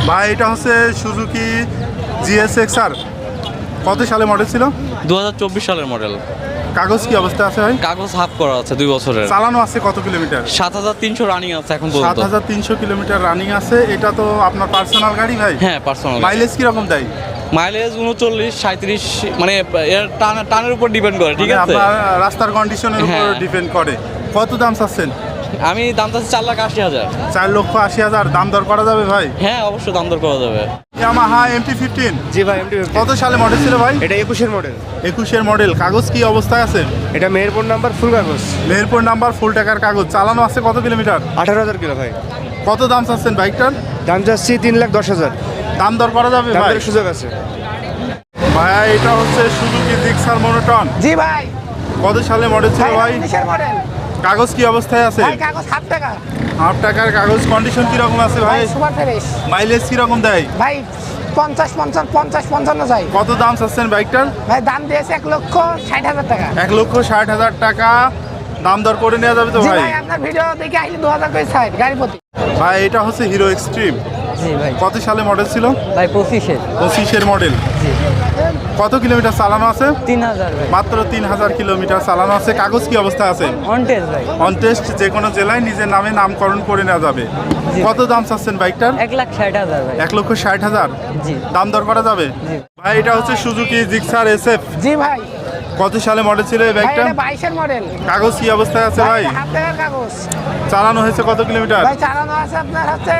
ভাই এটা হচ্ছে সুজুকি GSX-R, কত সালে মডেল ছিল? 2024 সালের মডেল। কাগজ কি অবস্থা আছে ভাই? কাগজ হাফ করা আছে 2 বছরের। চালানো আছে কত কিলোমিটার? 7300 রানিং আছে এখন পর্যন্ত। 7300 কিলোমিটার রানিং আছে। এটা তো আপনার পার্সোনাল গাড়ি ভাই? হ্যাঁ, পার্সোনাল। মাইলেজ কিরকম দেয়? মাইলেজ 39 37, মানে এর টানের উপর ডিপেন্ড করে, ঠিক মানে আছে? আপনার রাস্তার কন্ডিশনের উপর হ্যাঁ। ডিপেন্ড করে। কত দাম চাচ্ছেন? আমি দাম চাচ্ছি 4,80,000। 4,80,000 দাম দর করা যাবে ভাই? হ্যাঁ, অবশ্যই দাম দর করা যাবে। ইয়ামাহা MT-15 জি ভাই, MT-15 কত সালে মডেল ছিল ভাই? এটা 21-এর মডেল। 21-এর মডেল। কাগজ কি অবস্থায় আছে? এটা মেহেরপুর নাম্বার, ফুল কাগজ। মেহেরপুর নাম্বার, ফুল টাকার কাগজ। চালানো আছে কত কিলোমিটার? 18,000 কিলো ভাই। কত দাম চাচ্ছেন বাইকটার? দাম যাচ্ছি 3,10,000। দাম দর করা যাবে ভাই? দামের সুযোগ আছে। ভাই এটা হচ্ছে সুজুকি জিক্সার মনোটন, জি ভাই। কত সালে মডেল ছিল ভাই? 19-এর মডেল। কাগজ কি অবস্থায় আছে? ভাই কাগজ হাফ টাকা। হাফ টাকার কাগজ। কন্ডিশন কিরকম আছে ভাই? ভাই সুপার ফ্রেশ। মাইলেজ কিরকম দেয়? ভাই 50-55 যাই। কত দাম চাচ্ছেন বাইকটার? ভাই দাম দিয়েছে 1,60,000 টাকা। 1,60,000 টাকা। দাম দর করে নেওয়া যাবে তো জি ভাই? ভাই, আপনার ভিডিও দেখে আসলে 2,000 করে ছাড় গাড়ি প্রতি। ভাই এটা হচ্ছে হিরো এক্সট্রিম, জি ভাই। কত সালে মডেল ছিল? ভাই 25-এর। 25-এর মডেল। জি। কত কিলোমিটার চালানো আছে? 3,000 ভাই। মাত্র 3,000 কিলোমিটার চালানো আছে। কাগজ কি অবস্থা আছে? অন টেস্ট ভাই। অন টেস্ট, যে কোনো জেলায় নিজের নামে নামকরণ করে নেওয়া যাবে। জি। কত দাম চাচ্ছেন বাইকটার? 1,60,000 ভাই। 1,60,000 জি। দাম দর করা যাবে? জি। ভাই এটা হচ্ছে সুজুকি জিক্সার SF, জি ভাই। কত সালে মডেল ছিল এই ভাই বাইকটা? এটা 22-এর মডেল। কাগজ কি অবস্থায় আছে ভাই? হাফ টাকার কাগজ। চালানো হয়েছে কত কিলোমিটার? ভাই চালানো আছে আপনার হচ্ছে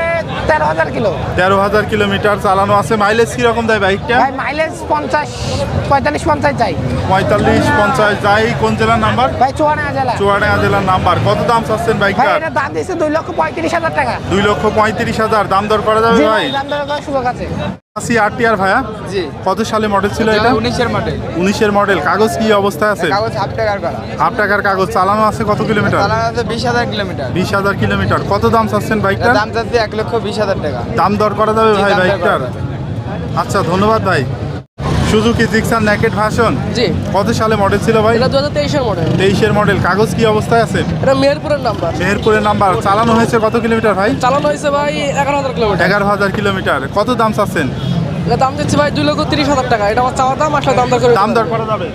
13,000 কিলো। 13,000 কিলোমিটার চালানো আছে। মাইলেজ কিরকম দেয় বাইকটা? ভাই মাইলেজ 45-50 যাই। 45-50 যায়। কোন জেলার নাম্বার? ভাই চুয়াডাঙ্গা জেলা। চুয়াডাঙ্গা জেলার নাম্বার। কত দাম চাচ্ছেন ভাই বাইকটার? এটা দাম দিয়েছে 2,35,000 টাকা। 2,35,000 দাম দর করা যাবে জি ভাই? ভাই, দাম দর করার সুযোগ আছে। আশি RTR ভাইয়া, জি। কত সালে মডেল ছিল এটা? 19-এর মডেল। 19-এর মডেল। কাগজ কি অবস্থায় আছে? কাগজ হাফ টাকার করা। হাফ টাকার কাগজ। চালানো আছে কত কিলোমিটার? চালানো আছে 20,000 কিলোমিটার। 20,000 কিলোমিটার। কত দাম চাচ্ছেন বাইকটার? দাম যাচ্ছে 1,20,000 টাকা। দাম দর করা যাবে জি, ভাই দাম দর করা বাইকটার? যাবে। আচ্ছা, ধন্যবাদ ভাই। সুজুকি জিক্সার নেকেড ভার্সন, জি, কত সালে মডেল ছিল ভাই? এটা 2023-এর মডেল। 23-এর মডেল। কাগজ কি অবস্থায় আছে? এটা মেহেরপুরের নাম্বার। মেহেরপুরের নাম্বার। চালানো হয়েছে কত কিলোমিটার ভাই? চালানো হয়েছে ভাই 11,000 কিলোমিটার। 11,000 কিলোমিটার। কত দাম চাচ্ছেন? এটা দাম দিচ্ছি ভাই 2,30,000 টাকা। এটা আমার চাওয়া দাম, আসলে দাম দর করে দাম দর করা যাবে?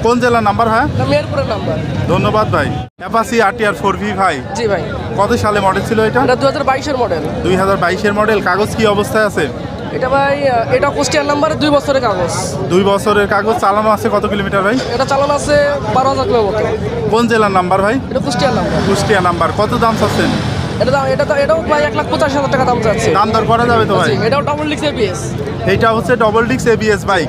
কোন জেলার নাম্বার ভাই? এটা মেহেরপুরের নাম্বার। ধন্যবাদ ভাই। অ্যাপাচি RTR 4V ভাই, জি ভাই, কত সালে মডেল ছিল এটা? এটা 2022-এর মডেল। 2022-এর মডেল। কাগজ কি অবস্থায় আছে? এটা ভাই এটা কুষ্টিয়ার নাম্বারে 2 বছরের কাগজ। 2 বছরের কাগজ। চালানো আছে কত কিলোমিটার ভাই? এটা চালানো আছে 12,000 কিলোমিটার। কোন জেলার নাম্বার ভাই? এটা কুষ্টিয়ার নাম্বার। কুষ্টিয়া নাম্বার। কত দাম চাচ্ছেন? এটাও ভাই 1,85,000 টাকা দাম চাচ্ছে। দাম দর করা যাবে তো ভাই? জি, এটাও ডাবল ডিক্স ABS। এইটা হচ্ছে ডবল ডিক্স ABS বাইক।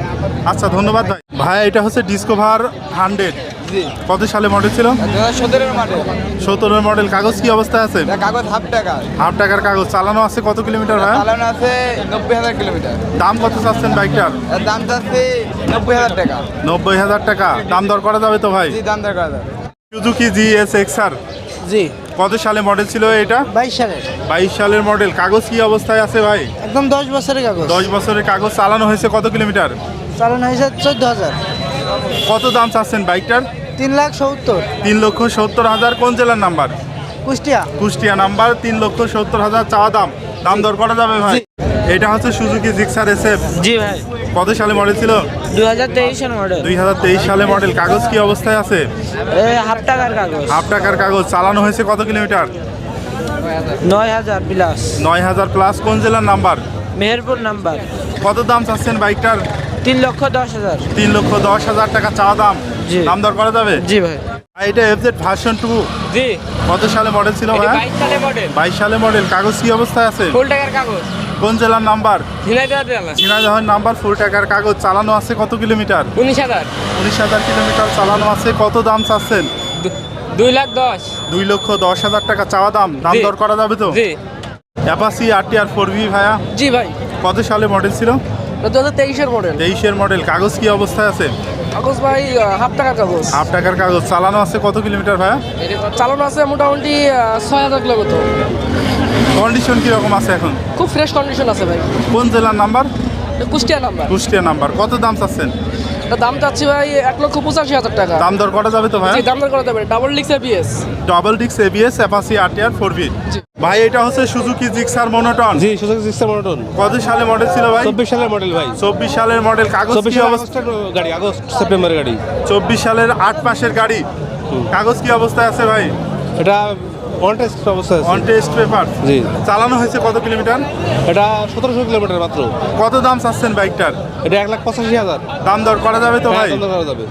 আচ্ছা, ধন্যবাদ ভাই। ভাই এটা হচ্ছে ডিসকভার 100, জি। কত সালে মডেল ছিল? 2017-এর মডেল। 17-এর মডেল। কাগজ কি অবস্থায় আছে? কাগজ হাফ টাকা। হাফ টাকার কাগজ। চালানো আছে কত কিলোমিটার ভাই? চালানো আছে 90,000 কিলোমিটার। দাম কত চাচ্ছেন বাইকটার? এর দাম যাচ্ছে 90,000 টাকা। 90,000 টাকা। দাম দর করা যাবে তো ভাই? জি, দাম দর করা যাবে। সুজুকি GSX-R, জি। কত সালে মডেল ছিল এটা? 22 সালের। 22 সালের মডেল। কাগজ কি অবস্থায় আছে ভাই? একদম 10 বছরের কাগজ। 10 বছরের কাগজ। চালানো হয়েছে কত কিলোমিটার? চালানো হয়েছে 14,000। কত দাম চাচ্ছেন বাইকটার? 3,70,000। 3,70,000। কোন জেলার নাম্বার? কুষ্টিয়া। কুষ্টিয়া নাম্বার। 3,70,000 চাওয়া দাম। দাম দর করা যাবে ভাই? এটা হচ্ছে সুজুকি জিক্সার SF, জি ভাই। কত সালে মডেল ছিল? 2023-এর মডেল। 2023 সালে মডেল। কাগজ কি অবস্থায় আছে? হাফ টাকার কাগজ। হাফ টাকার কাগজ। চালানো হয়েছে কত কিলোমিটার? 9,000 প্লাস। 9,000 প্লাস। কোন জেলার নাম্বার? মেহেরপুর নাম্বার। কত দাম চাচ্ছেন বাইকটার? 3,10,000। 3,10,000 টাকা চাওয়া দাম। জি। দাম দর করা যাবে? জি ভাই। আর এটা FZ ভার্সন 2, জি। কত সালে মডেল ছিল ভাই? 22 সালের মডেল। 22 সালে মডেল। কাগজ কি অবস্থায় আছে? ফুল টাকার কাগজ। কোন জেলার নাম্বার? ঝিনাইদহ জেলা। ঝিনাইদহের নাম্বার। ফুল টাকার কাগজ। চালানো আছে কত কিলোমিটার? 19,000। 19,000 কিলোমিটার চালানো আছে। কত দাম চাচ্ছেন? 2,10,000। 2,10,000 টাকা চাওয়া দাম। দাম জি। দর করা যাবে তো? জি। অ্যাপাচি RTR 4V ভাইয়া, জি ভাই, কত সালে মডেল ছিল? এটা 2023-এর মডেল। 23-এর মডেল। কাগজ কি অবস্থায় আছে? কাগজ ভাই হাফ টাকার কাগজ। হাফ টাকার কাগজ। চালানো আছে কত কিলোমিটার ভাইয়া? চালানো আছে মোটামুটি 6,000 কিলোমিটার। কন্ডিশন কিরকম আছে এখন? খুব ফ্রেশ কন্ডিশন আছে ভাই। কোন জেলার নাম্বার? এটা কুষ্টিয়া নাম্বার। কুষ্টিয়া নাম্বার। কত দাম চাচ্ছেন? এটা দাম চাচ্ছি ভাই 1,85,000 টাকা। দাম দর করা যাবে তো ভাই? জি, দাম দর করা যাবে। ডাবল ডিক্স ABS। ডবল ডিক্স ABS অ্যাপাচি RTR 4V। জি। ভাই এটা হচ্ছে সুজুকি জিক্সার মনোটন। জি সুজুকি জিক্সার মনোটন। কত সালে মডেল ছিল ভাই? 24 সালের মডেল ভাই। 24 সালের মডেল। কাগজ কি 24 অবস্থা? আগস্টের গাড়ি, আগস্ট সেপ্টেম্বরের গাড়ি। 24 সালের 8 মাসের গাড়ি। কাগজ কি অবস্থায় আছে ভাই? এটা অন টেস্ট অবস্থায় আছে। On test paper. জি। চালানো হয়েছে কত কিলোমিটার? এটা 1700 কিলোমিটার মাত্র। কত দাম চাচ্ছেন বাইকটার? এটা 1,85,000। দাম দর করা যাবে তো ভাই? দাম দর করা যাবে।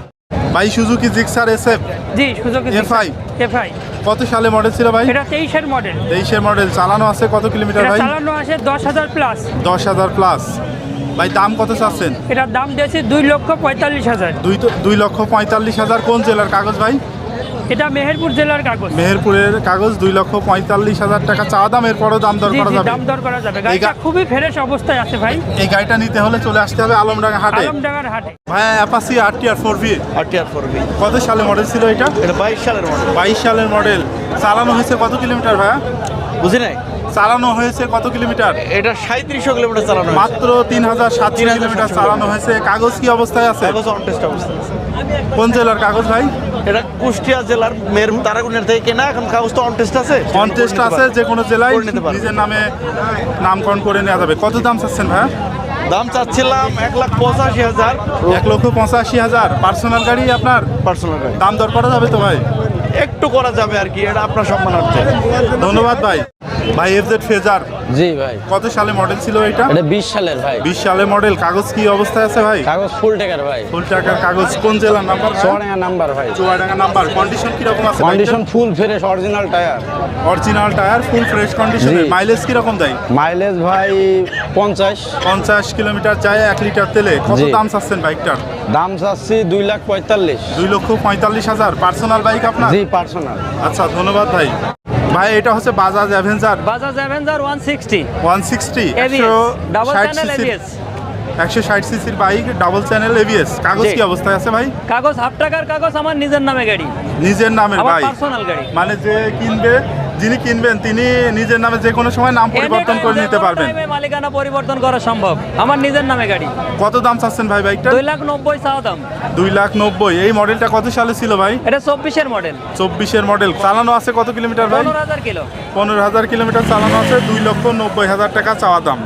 ভাই সুজুকি জিক্সার এসএফ জি সুজুকি এফআই এফআই কত সালে মডেল ছিল ভাই? এটা 23 এর মডেল। 23 এর মডেল। চালানো আছে কত কিলোমিটার এটা ভাই? চালানো আছে 10,000 প্লাস। 10,000 প্লাস। ভাই দাম কত চাচ্ছেন? এটার দাম দিয়েছি 2,45,000। 2,45,000। কোন জেলার কাগজ ভাই? এটা মেহেরপুর জেলার কাগজ। মেহেরপুরের কাগজ। 2,45,000 টাকা চাওয়া দাম। এরপরও দাম দর জি করা জি যাবে? দাম দর করা যাবে। গাড়িটা খুবই ফ্রেশ অবস্থায় আছে ভাই। এই গাড়িটা নিতে হলে চলে আসতে হবে আলমডাঙ্গা হাটে। আলমডাঙ্গার হাটে। ভাই Apache RTR 4V RTR 4V। কত সালে মডেল ছিল এটা? এটা 22 সালের মডেল। 22 সালের মডেল। চালানো হয়েছে কত কিলোমিটার ভাইয়া? বুঝি নাই। চালানো হয়েছে কত কিলোমিটার? এটা 3700 কিলোমিটার চালানো হয়েছে। মাত্র 3,700 কিলোমিটার চালানো হয়েছে। কাগজ কি অবস্থায় আছে? কাগজ অন টেস্ট অবস্থায় আছে। কোন জেলার কাগজ ভাই? এটা কুষ্টিয়া জেলার মেহেরপুর তারাগুনের থেকে কেনা, এখন কাগজ তো অন টেস্ট আছে। অন টেস্ট আছে, যে কোনো জেলায় করে নিতে পারবে। নিজের নামে নামকরণ করে নেওয়া যাবে। কত দাম চাচ্ছেন ভাইয়া? দাম চাচ্ছিলাম 1,85,000। 1,85,000। পার্সোনাল গাড়ি আপনার? পার্সোনাল গাড়ি। দাম দর করা যাবে তো ভাই? একটু করা যাবে আর কি, এটা আপনার সম্মানার্থে। ধন্যবাদ ভাই। ভাই এফজেড ফেজার জি ভাই, কত সালে মডেল ছিল এটা? এটা 20 সালের ভাই। 20 সালের মডেল। কাগজ কি অবস্থায় আছে ভাই? কাগজ ফুল টাকার ভাই। ফুল টাকার কাগজ। কোন জেলার নাম্বার? চুয়াডাঙ্গা নাম্বার ভাই। চুয়াডাঙ্গা নাম্বার। কন্ডিশন কিরকম আছে? Condition full fresh, original tyre. Original tyre, full fresh কন্ডিশনে। জি। মাইলেজ কিরকম দেয়? মাইলেজ ভাই 50। 50 কিলোমিটার যায় 1 লিটার তেলে। কত জি। দাম চাচ্ছেন বাইকটার? দাম চাচ্ছি 2,45,000। 2,45,000। পার্সোনাল বাইক আপনার? জি পার্সোনাল। আচ্ছা ধন্যবাদ ভাই। ভাই এটা হচ্ছে Bajaj Avenger Bajaj Avenger 160 160 ABS, double 160 channel সিসির ABS। 160 সিসির বাইক, ডাবল চ্যানেল ABS। কাগজ জি। কি অবস্থায় আছে ভাই? কাগজ হাফ টাকার কাগজ, আমার নিজের নামে গাড়ি, নিজের নামের আমার ভাই? পার্সোনাল গাড়ি। মানে যে কিনবে, যিনি কিনবেন তিনি নিজের নামে যে কোনো সময় নাম পরিবর্তন করে নিতে পারবেন। মালিকানা পরিবর্তন করা সম্ভব, আমার নিজের নামে গাড়ি। কত দাম চাচ্ছেন ভাই বাইকটা? 2,90,000 চাওয়া দাম। 2,90,000। এই মডেলটা কত সালে ছিল ভাই? এটা 24 এর মডেল। 24 এর মডেল। চালানো আছে কত কিলোমিটার ভাই? 15,000 কিলো। 15,000 কিলোমিটার চালানো আছে। 2,90,000 টাকা চাওয়া দাম।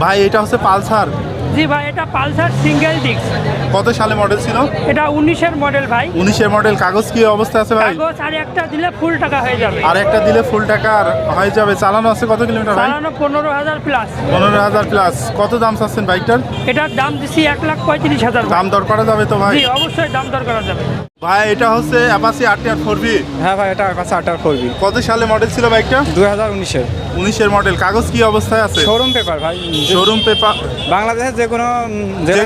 ভাই এটা হচ্ছে পালসার। জি ভাই, এটা পালসার সিঙ্গেল ডিস্ক। কত সালে মডেল ছিল? এটা 19 এর মডেল ভাই। 19 এর মডেল। কাগজ কি অবস্থা আছে ভাই? কাগজ আর একটা দিলে ফুল টাকা হয়ে যাবে। আর একটা দিলে ফুল টাকা হয়ে যাবে। চালানো আছে কত কিলোমিটার ভাই? চালানো 15,000 প্লাস। 15,000 প্লাস। কত দাম চাচ্ছেন বাইকটার? এটার দাম দিচ্ছি 1,35,000। দাম দর করা যাবে তো ভাই? জি অবশ্যই দাম দর করা যাবে। ভাই এটা হচ্ছে অ্যাপাচি RTR 4V। হ্যাঁ ভাই, এটা কাছে RTR 4V। কত সালে মডেল ছিল বাইকটা? 2019-এর 19 এর মডেল। কাগজ কি অবস্থায় আছে? শোরুম পেপার ভাই। Showroom paper. বাংলাদেশের যে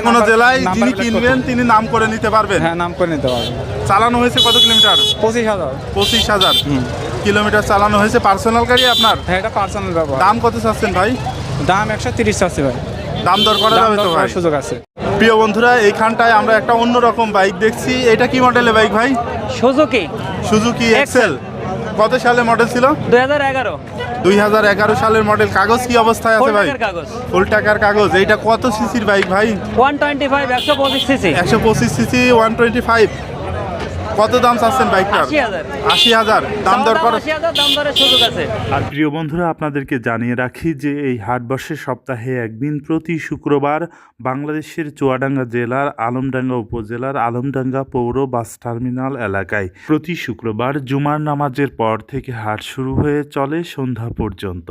কোনো জেলায় যিনি কিনবেন তিনি নাম করে নিতে পারবেন। হ্যাঁ, নাম করে নিতে পারবেন। চালানো হয়েছে কত কিলোমিটার? 25,000। 25,000 কিলোমিটার চালানো হয়েছে। পার্সোনাল গাড়ি আপনার? হ্যাঁ, এটা পার্সোনাল ব্যবহার। দাম কত চাচ্ছেন ভাই? দাম 130 আছে ভাই। দাম দর করা যাবে তো ভাই? সুযোগ আছে। প্রিয় বন্ধুরা, এইখানটায় আমরা একটা অন্যরকম বাইক দেখছি। এটা কি মডেলের বাইক ভাই? Suzuki Suzuki Excel. কত সালে মডেল ছিল? 2011। 2011 সালের মডেল। কাগজ কি অবস্থায় আছে ফুল ভাই? টাকার কাগজ। ফুল টাকার কাগজ। এইটা কত সিসির বাইক ভাই? 125 125 সিসি। 125 সিসি 125। কত দাম চাচ্ছেন বাইকটার? 80,000। 80,000। দাম দর করা। 80,000 দাম দরের সুযোগ আছে। আর প্রিয় বন্ধুরা, আপনাদেরকে জানিয়ে রাখি যে এই হাটবর্ষের সপ্তাহে একদিন প্রতি শুক্রবার বাংলাদেশের চুয়াডাঙ্গা জেলার আলমডাঙ্গা উপজেলার আলমডাঙ্গা পৌর বাস টার্মিনাল এলাকায় প্রতি শুক্রবার জুমার নামাজের পর থেকে হাট শুরু হয়ে চলে সন্ধ্যা পর্যন্ত।